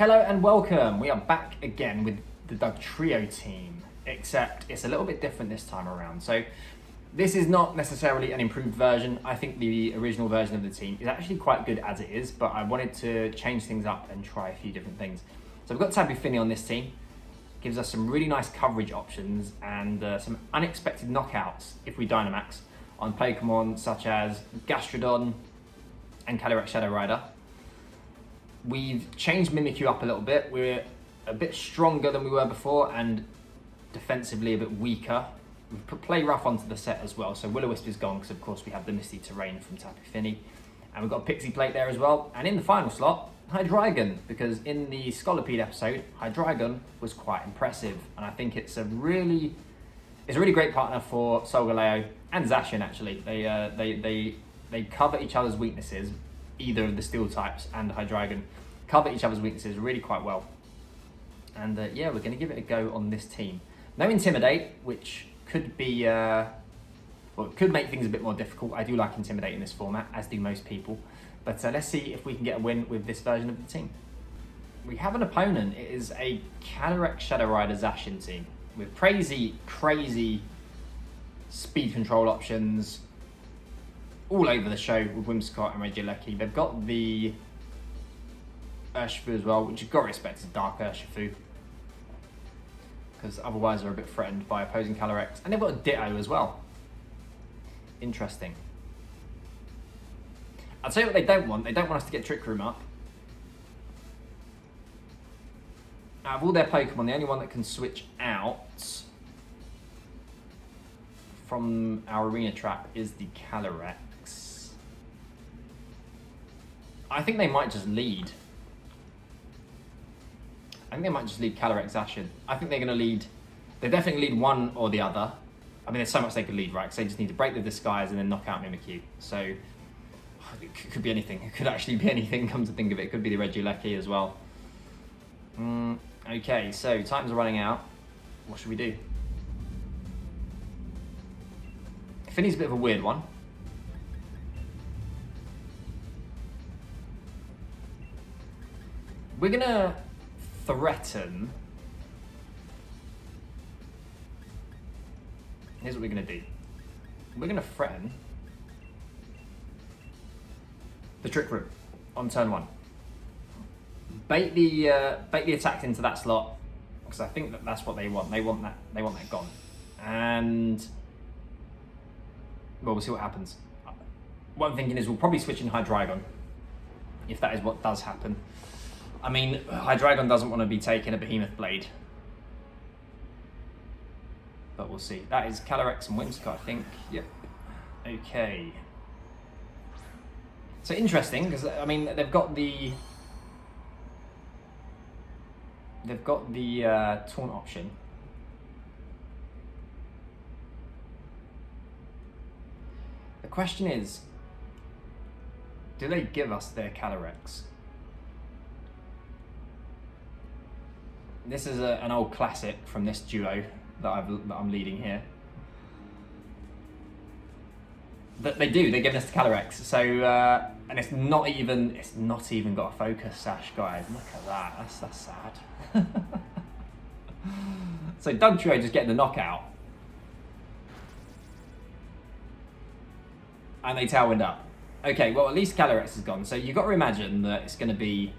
Hello and welcome. We are back again with the Dugtrio team, except it's a little bit different this time around. So this is not necessarily an improved version. I think the original version of the team is actually quite good as it is, but I wanted to change things up and try a few different things. So we've got Tapu Fini on this team. Gives us some really nice coverage options and some unexpected knockouts if we Dynamax on Pokemon such as Gastrodon and Calyrex Shadow Rider. We've changed Mimikyu up a little bit. We're a bit stronger than we were before and defensively a bit weaker. We've put Play Rough onto the set as well. So Will-O-Wisp is gone because of course we have the Misty terrain from Tapu Fini. And we've got a Pixie Plate there as well. And in the final slot, Hydreigon, because in the Scolipede episode, Hydreigon was quite impressive. And I think it's a really great partner for Solgaleo and Zacian actually. They cover each other's weaknesses. Either of the steel types and Hydreigon cover each other's weaknesses really quite well. And yeah, we're going to give it a go on this team. No Intimidate, which could be, well, it could make things a bit more difficult. I do like Intimidate in this format, as do most people. But let's see if we can get a win with this version of the team. We have an opponent. It is a Calyrex Shadow Rider Zacian team with crazy speed control options all over the show with Whimsicott and Regieleki. They've got the Urshifu as well, which you've got to respect as Dark Urshifu, because otherwise they're a bit threatened by opposing Calyrex. And they've got a Ditto as well. Interesting. I'll tell you what they don't want. They don't want us to get Trick Room up. Out of all their Pokemon, the only one that can switch out from our arena trap is the Calyrex. I think they might just lead. I think they might just lead Calyrex Zacian. I think they're going to lead. They definitely lead one or the other. I mean, there's so much they could lead, right? Because they just need to break the disguise and then knock out Mimikyu. So it could be anything. It could actually be anything. Come to think of it, it could be the Regieleki as well. Okay, so time's running out. What should we do? Fini's a bit of a weird one. We're gonna threaten. Here's what we're gonna do. We're gonna threaten the Trick Room on turn one. Bait the attack into that slot because I think that's what they want. They want that gone. And well, we'll see what happens. What I'm thinking is we'll probably switch in Hydreigon if that is what does happen. I mean, Hydreigon doesn't want to be taking a Behemoth Blade. But we'll see. That is Calyrex and Whimsicott, I think. Yep. Okay. So interesting, because, I mean, they've got the Taunt option. The question is, do they give us their Calyrex? This is an old classic from this duo that I'm leading here. But they do. They give us the Calyrex. So and it's not even got a focus sash, guys. Look at that. That's sad. So Dugtrio just getting the knockout, and they tailwind up. Okay, well at least Calyrex is gone. So you've got to imagine that it's going to be.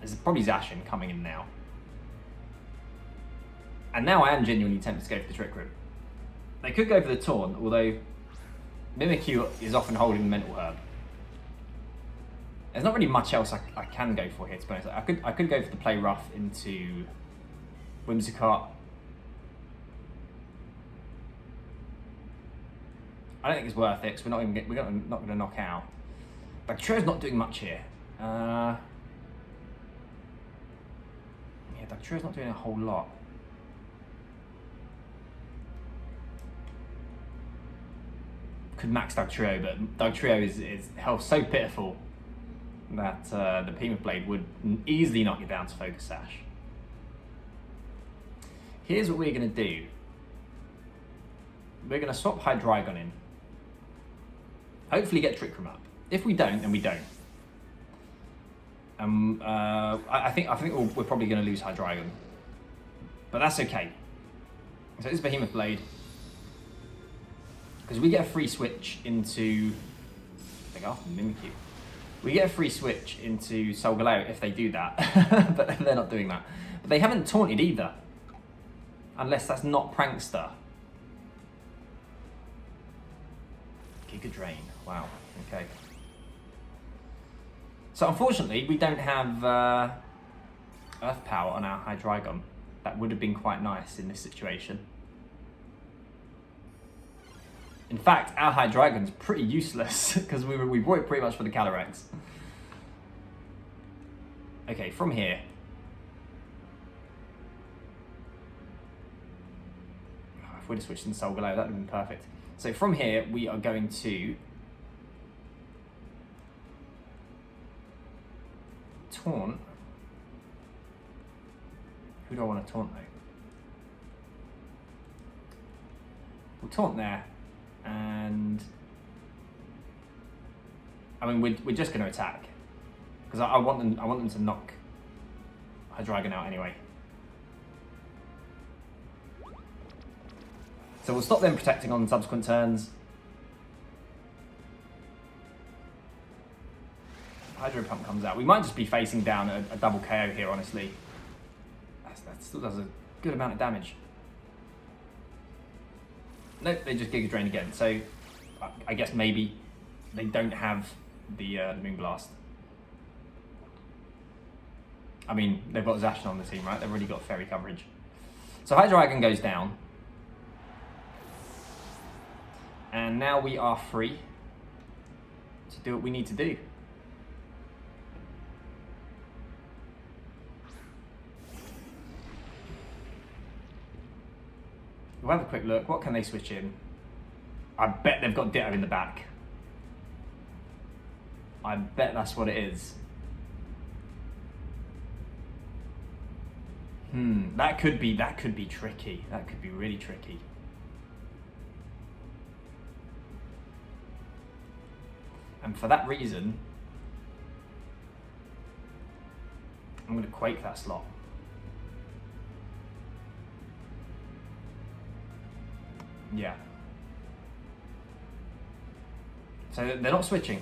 There's probably Zacian coming in now. And now I am genuinely tempted to go for the Trick Room. They could go for the Taunt, although Mimikyu is often holding the Mental Herb. There's not really much else I can go for here, to be honest. I could go for the Play Rough into Whimsicott. I don't think it's worth it, because we're not going to knock out. Dugtrio's not doing much here. Yeah, Dugtrio's not doing a whole lot. Could max Dugtrio, but Dugtrio is health so pitiful that the Behemoth Blade would easily knock you down to Focus Sash. Here's what we're going to do. We're going to swap Hydreigon in. Hopefully get Trick Room up. If we don't, then we don't. I think we're probably going to lose Hydreigon, but that's okay. So it's Behemoth Blade, because we get a free switch into. I think after Mimikyu, we get a free switch into Solgaleo if they do that, but they're not doing that. But they haven't taunted either, unless that's not Prankster. Giga Drain. Wow. Okay. So unfortunately, we don't have Earth Power on our Hydreigon. That would have been quite nice in this situation. In fact, our Hydreigon's pretty useless because we brought it pretty much for the Calyrex. Okay, from here. If we'd have switched in Solgaleo, that would have been perfect. So from here, we are going to taunt. Who do I want to taunt though? We'll taunt there, and I mean we're just going to attack because I want them to knock Hydreigon out anyway. So we'll stop them protecting on subsequent turns. Hydro Pump comes out. We might just be facing down a double KO here, honestly. That still does a good amount of damage. Nope, they just Giga Drain again. So I guess maybe they don't have the Moonblast. I mean, they've got Zacian on the team, right? They've already got Fairy coverage. So Hydreigon goes down. And now we are free to do what we need to do. We'll have a quick look. What can they switch in? I bet they've got Ditto in the back. I bet that's what it is. That could be tricky. That could be really tricky. And for that reason, I'm going to Quake that slot. Yeah. So they're not switching.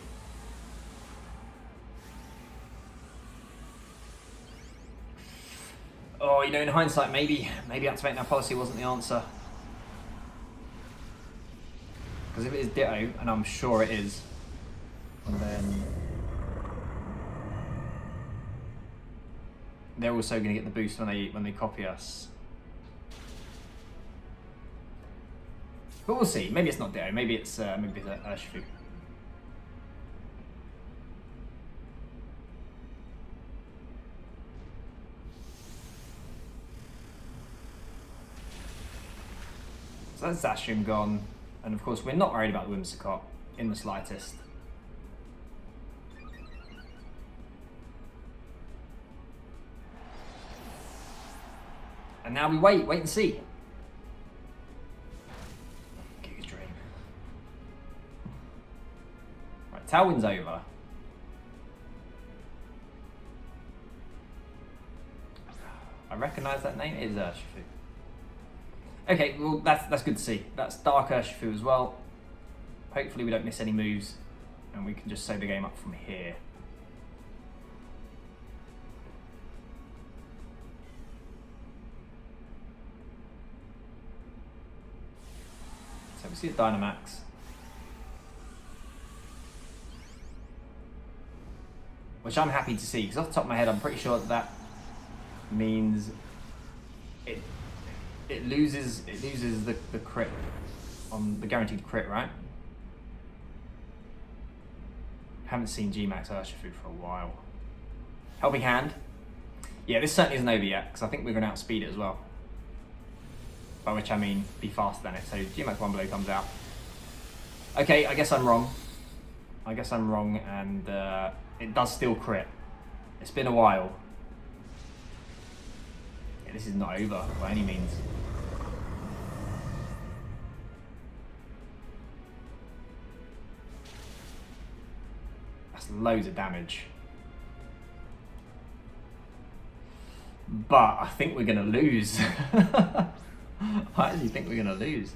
Oh, you know, in hindsight, maybe activating that policy wasn't the answer. Because if it is Ditto, and I'm sure it is, and then they're also going to get the boost when they copy us. But we'll see. Maybe it's not Ditto. Maybe it's Urshifu. So that's Zacian gone, and of course we're not worried about the Whimsicott in the slightest. And now we wait and see. Giga Drain. Right, Tailwind's over. I recognise that name. It is Urshifu. Okay, well that's good to see. That's Dark Urshifu as well. Hopefully we don't miss any moves, and we can just sew the game up from here. So we see a Dynamax. Which I'm happy to see, because off the top of my head I'm pretty sure that means it loses the crit on the guaranteed crit, right? Haven't seen G-Max Urshifu for a while. Helping Hand. Yeah, this certainly isn't over yet, because I think we're going to outspeed it as well. By which I mean be faster than it. So G-Max One Blow comes out. Okay, I guess I'm wrong. And it does still crit. It's been a while. Yeah, this is not over by any means. That's loads of damage. but I think we're gonna lose. I actually think we're gonna lose.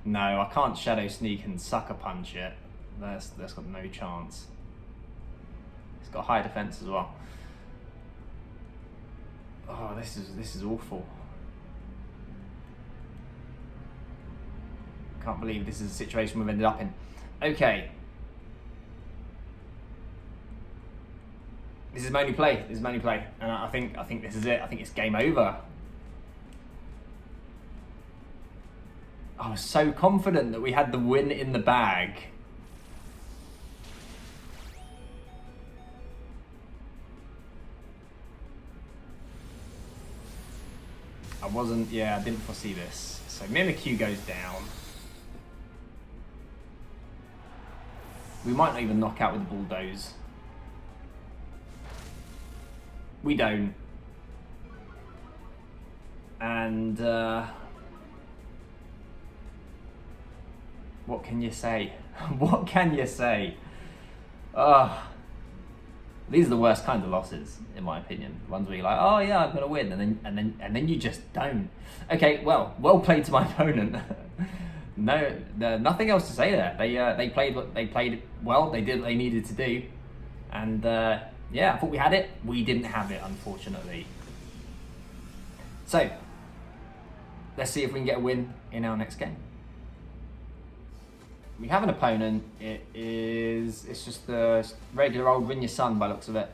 No, I can't Shadow Sneak and Sucker Punch it. That's got no chance. It's got high defense as well. Oh, this is awful. Can't believe this is a situation we've ended up in. Okay. This is my only play. This is my only play, and I think this is it. I think it's game over. I was so confident that we had the win in the bag. I didn't foresee this. So Mimikyu goes down. We might not even knock out with the Bulldoze. We don't. And what can you say? What can you say? These are the worst kinds of losses, in my opinion. Ones where you're like, oh yeah, I'm gonna win, and then you just don't. Okay, well played to my opponent. No, nothing else to say there. They played what they played well. They did what they needed to do, and yeah, I thought we had it. We didn't have it, unfortunately. So let's see if we can get a win in our next game. We have an opponent. It's just the regular old Rin Your Sun by the looks of it.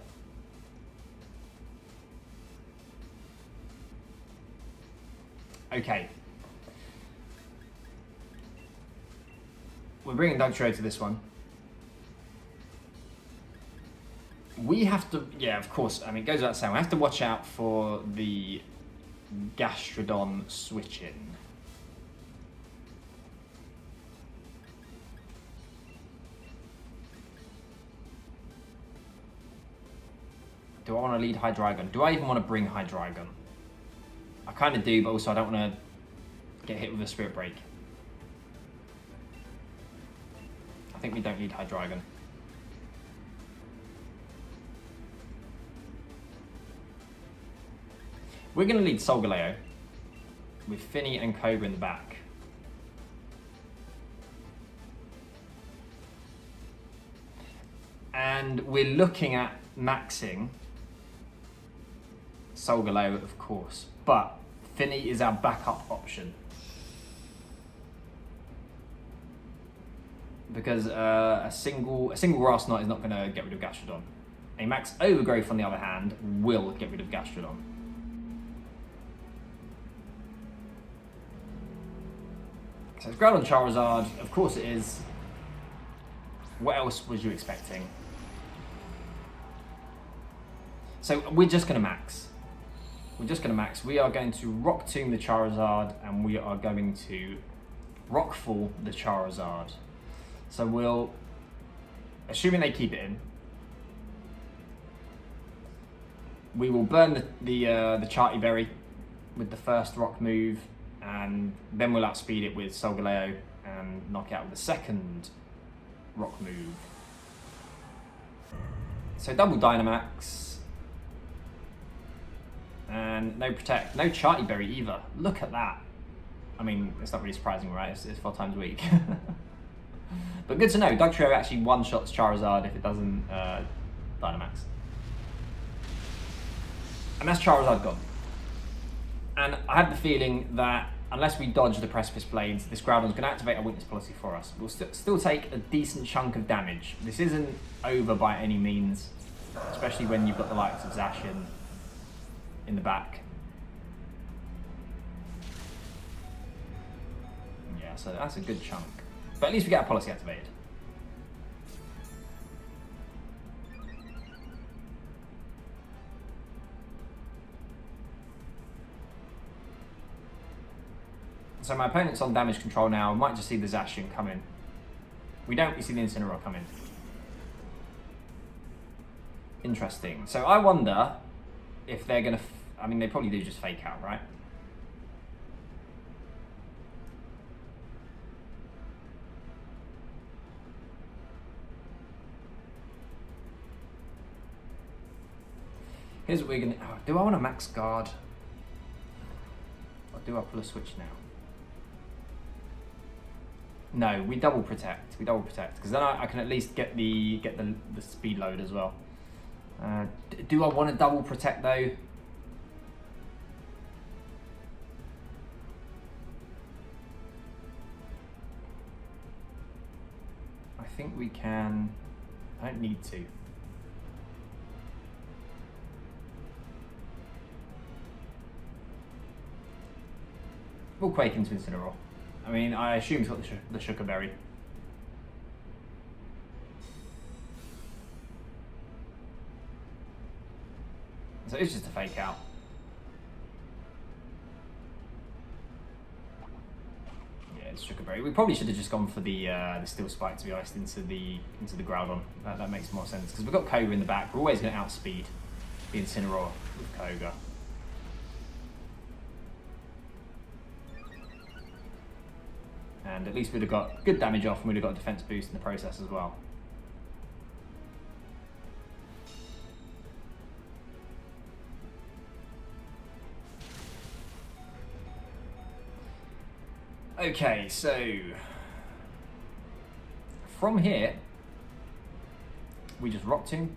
Okay. We're bringing Dugtrio to this one. We have to, yeah, of course. I mean, it goes without saying, we have to watch out for the Gastrodon switch-in. Do I want to lead Hydreigon? Do I even want to bring Hydreigon? I kind of do, but also I don't want to get hit with a Spirit Break. I think we don't need Hydreigon. We're going to lead Solgaleo with Fini and Kyogre in the back. And we're looking at maxing Solgaleo, of course, but Fini is our backup option. Because a single Grass Knot is not going to get rid of Gastrodon. A max Overgrowth, on the other hand, will get rid of Gastrodon. So it's Groudon Charizard, of course it is. What else was you expecting? So we're just going to max. We're just going to max. We are going to Rock Tomb the Charizard, and we are going to Rockfall the Charizard. So we'll, assuming they keep it in, we will burn the Charty Berry with the first rock move, and then we'll outspeed it with Solgaleo and knock it out with the second rock move. So double Dynamax. And no Protect, no Charty Berry either. Look at that. I mean, it's not really surprising, right? It's 4 times a week. But good to know, Dugtrio actually one-shots Charizard if it doesn't Dynamax. And that's Charizard gone. And I have the feeling that unless we dodge the Precipice Blades, this Groudon's going to activate our weakness policy for us. We'll still take a decent chunk of damage. This isn't over by any means, especially when you've got the likes of Zacian in the back. Yeah, so that's a good chunk. But at least we get our policy activated. So my opponent's on damage control now. I might just see the Zacian come in. We don't, we see the Incineroar come in. Interesting. So I wonder if they're going to... I mean, they probably do just fake out, right? Here's what we're gonna. Oh, do I want to max guard? Or do I pull a switch now? No, we double protect. We double protect because then I can at least get the speed load as well. Do I want to double protect though? I think we can. I don't need to. We'll Quake into Incineroar. I mean, I assume he's got the Sugar Berry. So it's just a fake out. Yeah, it's Sugar Berry. We probably should have just gone for the Steel Spike, to be honest, into the Groudon. That makes more sense because we've got Kyogre in the back. We're always going to outspeed the Incineroar with Kyogre. And at least we'd have got good damage off and we'd have got a defense boost in the process as well. Okay, so from here, we just Rock Tomb.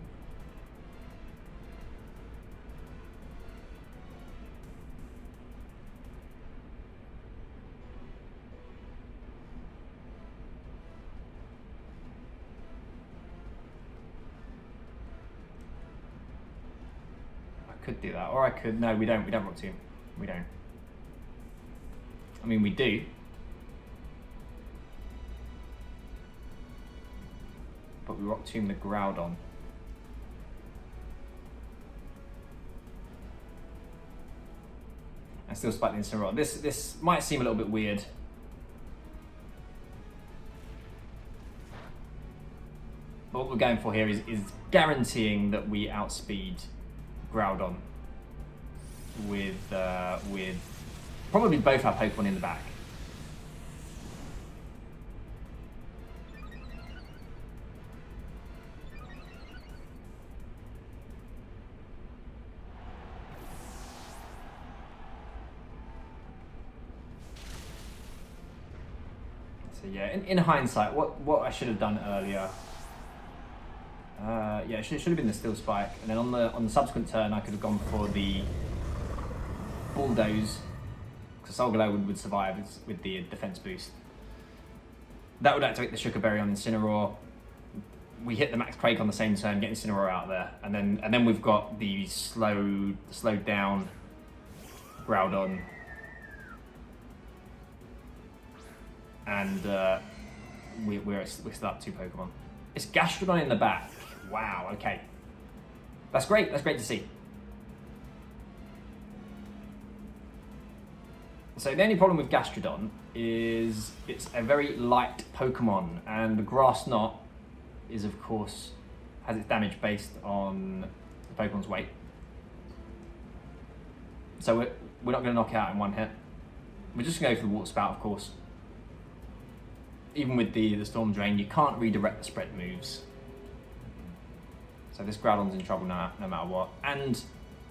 Could do that, or I could. No, we don't. We don't Rock Tomb. We don't. I mean, we do. But we Rock Tomb the Groudon. And still Spike the Incineroar. This might seem a little bit weird. But what we're going for here is guaranteeing that we outspeed Groudon with probably both our Pokemon in the back. So yeah, in hindsight, what I should have done earlier. Yeah, it should have been the Steel Spike, and then on the subsequent turn I could have gone for the Bulldoze, because Solgaleo would survive with the defense boost. That would activate the Sugar Berry on Incineroar. We hit the max Quake on the same turn, get Incineroar out there, and then we've got the slowed down Groudon, and we're still up 2 Pokemon. It's Gastrodon in the back. Wow, okay. That's great. That's great to see. So the only problem with Gastrodon is it's a very light Pokemon, and the Grass Knot is, of course, has its damage based on the Pokemon's weight. So we're not going to knock it out in one hit. We're just going to go for the Water Spout, of course. Even with the Storm Drain, you can't redirect the spread moves. So this Groudon's in trouble now, no matter what. And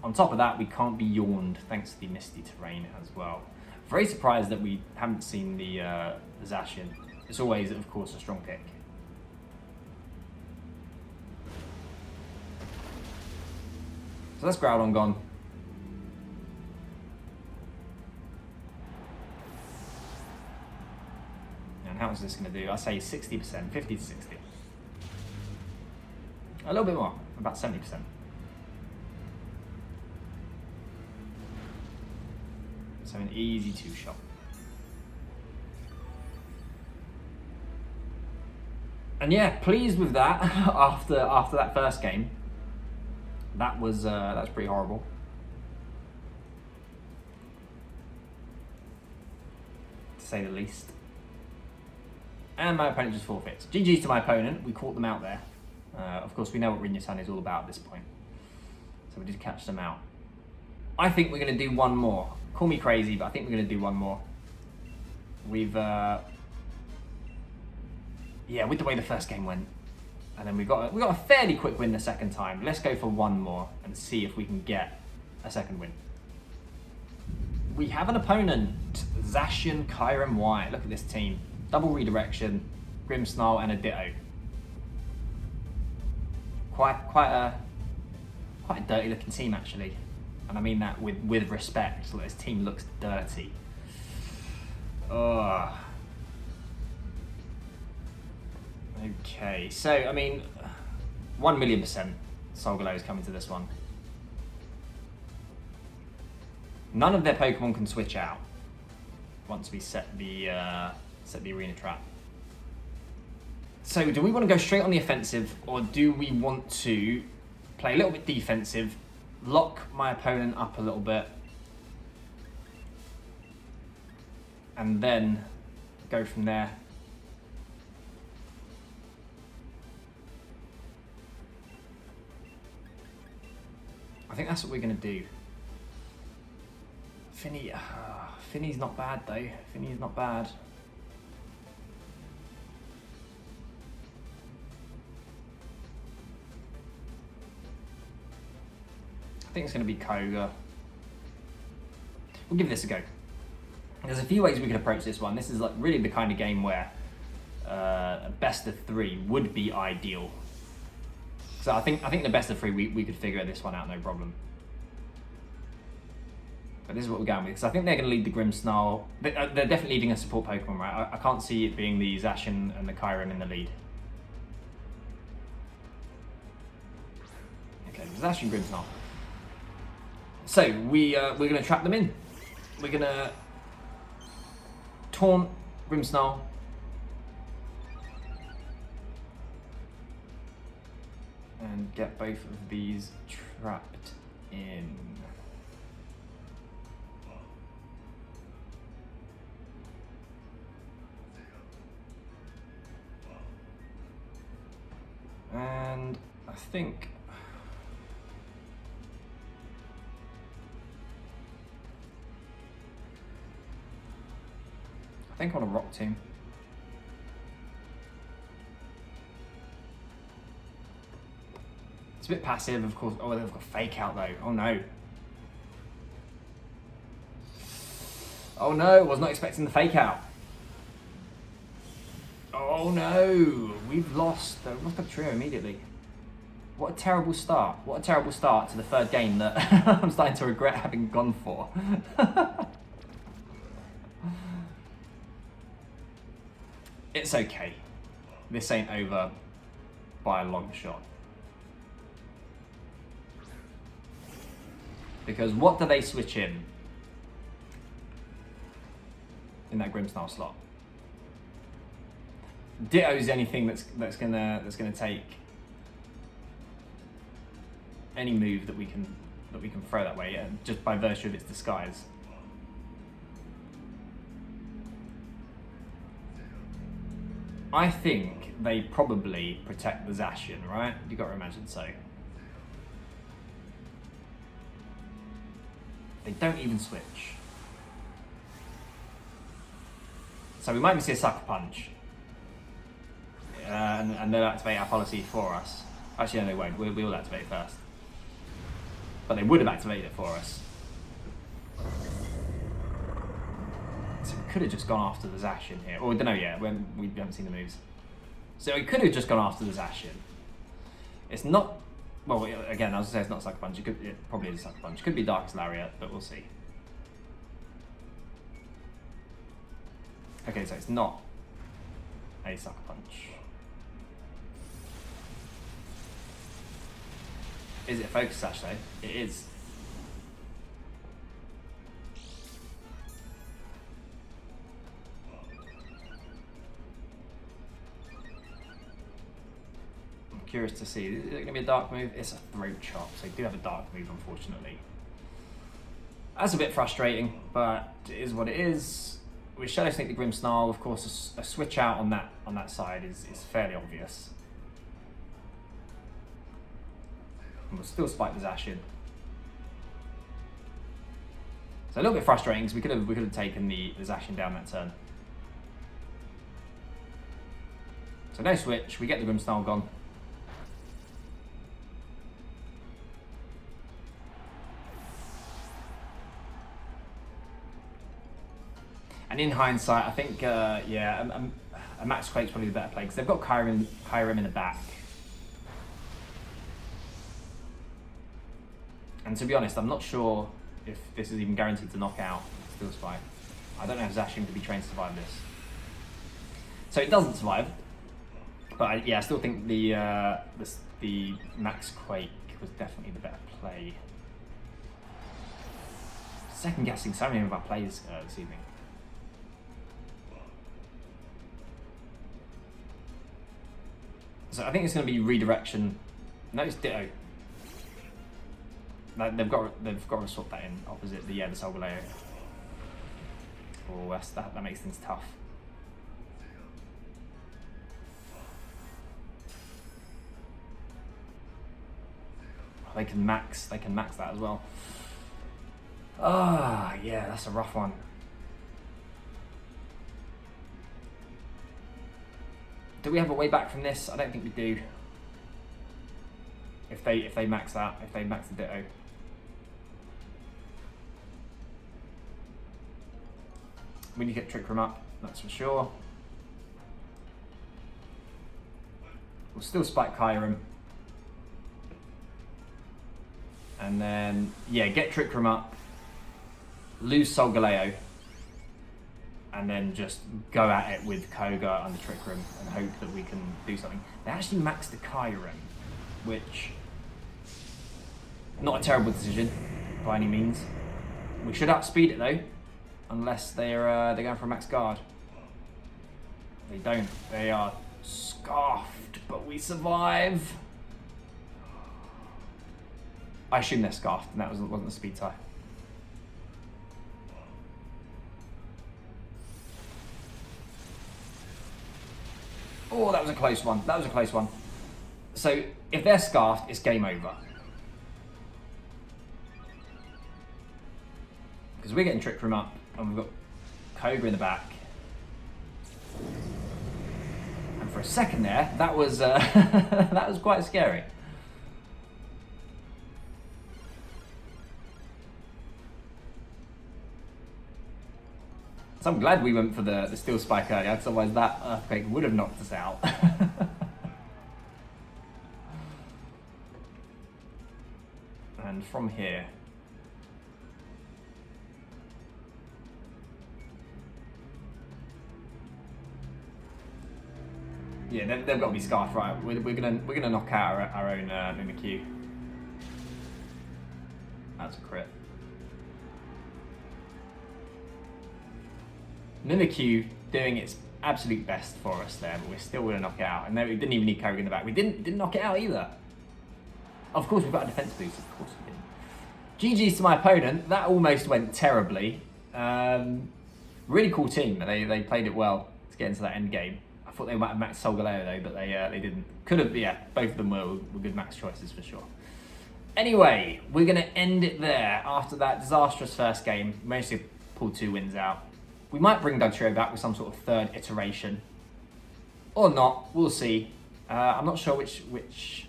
on top of that, we can't be yawned thanks to the Misty terrain as well. Very surprised that we haven't seen the Zacian. It's always, of course, a strong pick. So that's Groudon gone. And how much is this going to do? I say 60%, 50 to 60. A little bit more, about 70%. So an easy 2-shot. And yeah, pleased with that after that first game. That was pretty horrible. To say the least. And my opponent just forfeits. GG's to my opponent, we caught them out there. Of course, we know what Rinyasan is all about at this point. So we did catch them out. I think we're going to do one more. Call me crazy, but I think we're going to do one more. We've... yeah, with the way the first game went, And then we got a fairly quick win the second time. Let's go for one more and see if we can get a second win. We have an opponent, Zacian, Kyurem-W. Look at this team. Double redirection, Grimmsnarl and a Ditto. Quite a dirty looking team actually. And I mean that with respect. So this team looks dirty. Ugh. Okay, so I mean, 1,000,000% Solgaleo is coming to this one. None of their Pokemon can switch out once we set the arena trap. So do we want to go straight on the offensive, or do we want to play a little bit defensive, lock my opponent up a little bit, and then go from there? I think that's what we're going to do. Fini's not bad though. Fini's not bad. I think it's going to be Kyogre. We'll give this a go. There's a few ways we could approach this one. This is like really the kind of game where a best of 3 would be ideal. So I think the best of 3 we could figure this one out no problem. But this is what we're going with, because I think they're going to lead the Grimmsnarl. They're definitely leading a support Pokemon, right? I can't see it being the Zacian and the Kyurem in the lead. Okay, Zacian, Grimmsnarl. So we're going to trap them in. We're going to taunt Grimmsnarl. And get both of these trapped in. And I think I want a Rock Tomb. It's a bit passive, of course. Oh, they've got Fake Out though. Oh no. Oh no, was not expecting the Fake Out. Oh no, we've lost the Dugtrio immediately. What a terrible start. What a terrible start to the third game that I'm starting to regret having gone for. It's okay. This ain't over by a long shot. Because what do they switch in that Grimmsnarl slot? Ditto's anything that's gonna take any move that we can throw that way, yeah, just by virtue of its disguise. I think they probably protect the Zacian, right? You got to imagine so. They don't even switch. So we might see a Sucker Punch. And they'll activate our policy for us. Actually, no, they won't. We'll activate it first. But they would have activated it for us. So we could have just gone after the Zacian here. Or we don't know yet. We haven't seen the moves. So we could have just gone after the Zacian. It's not... Well, again, I was going to say it's not Sucker Punch. It probably is a Sucker Punch. It could be Darkest Lariat, but we'll see. Okay, so it's not a Sucker Punch. Is it a Focus Sash though? It is. I'm curious to see. Is it going to be a dark move? It's a Throat Chop, so you do have a dark move, unfortunately. That's a bit frustrating, but it is what it is. With Shadow Sneak the Grimmsnarl, of course, a switch out on that side is fairly obvious. And we'll still spike the Zacian. So a little bit frustrating because we could have taken the Zacian down that turn. So no switch, we get the Grimmsnarl gone. And in hindsight, I think, yeah, a Max Quake's probably the better play, because they've got Kyurem in the back. And to be honest, I'm not sure if this is even guaranteed to knock out Steel Spike. I don't know if Zacian could be trained to survive this. So it doesn't survive. But yeah, I still think the Max Quake was definitely the better play. Second guessing so many of our plays this evening. So I think it's going to be redirection. No, it's Ditto. They've got to swap that in opposite the Solgaleo. Oh, that makes things tough. They can max that as well. Ah, yeah, that's a rough one. Do we have a way back from this? I don't think we do. If they max that, if they max the Ditto. We need to get Trick Room up, that's for sure. We'll still spike Kyurem. And then, yeah, get Trick Room up, lose Solgaleo, and then just go at it with Kyogre under Trick Room and hope that we can do something. They actually maxed the Kyurem, which, not a terrible decision by any means. We should outspeed it though, unless they're going for a max guard. They don't. They are scarfed, but we survive. I assume they're scarfed, and that wasn't a speed tie. Oh, that was a close one. That was a close one. So if they're scarfed, it's game over. Because we're getting Trick Room up, and we've got Kyogre in the back. And for a second there, that was that was quite scary. So I'm glad we went for the Steel Spike earlier, because otherwise that Earthquake would have knocked us out. And from here, yeah, they've got to be scarfed, right? We're gonna knock out our own Mimikyu. That's a crit. Mimikyu doing its absolute best for us there, but we're still going to knock it out. And then we didn't even need Kyogre in the back. We didn't knock it out either. Of course, we've got a defense boost. Of course we didn't. GG's to my opponent. That almost went terribly. Really cool team. They played it well to get into that end game. I thought they might have maxed Solgaleo though, but they didn't. Could have, yeah. Both of them were good max choices for sure. Anyway, we're going to end it there after that disastrous first game. Managed to pull 2 wins out. We might bring Dugtrio back with some sort of third iteration. Or not, we'll see. I'm not sure which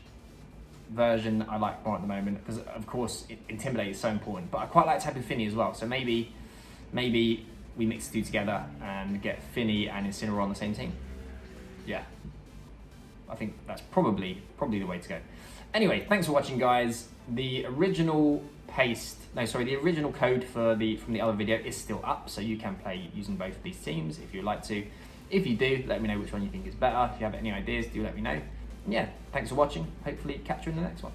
version I like more at the moment, because of course Intimidate is so important, but I quite like Tapu Fini as well, so maybe we mix the two together and get Fini and Incineroar on the same team. Yeah, I think that's probably the way to go. Anyway, thanks for watching guys. The original the original code from the other video is still up, so you can play using both of these teams if you'd like to. If you do, let me know which one you think is better. If you have any ideas, do let me know. And yeah, thanks for watching. Hopefully catch you in the next one.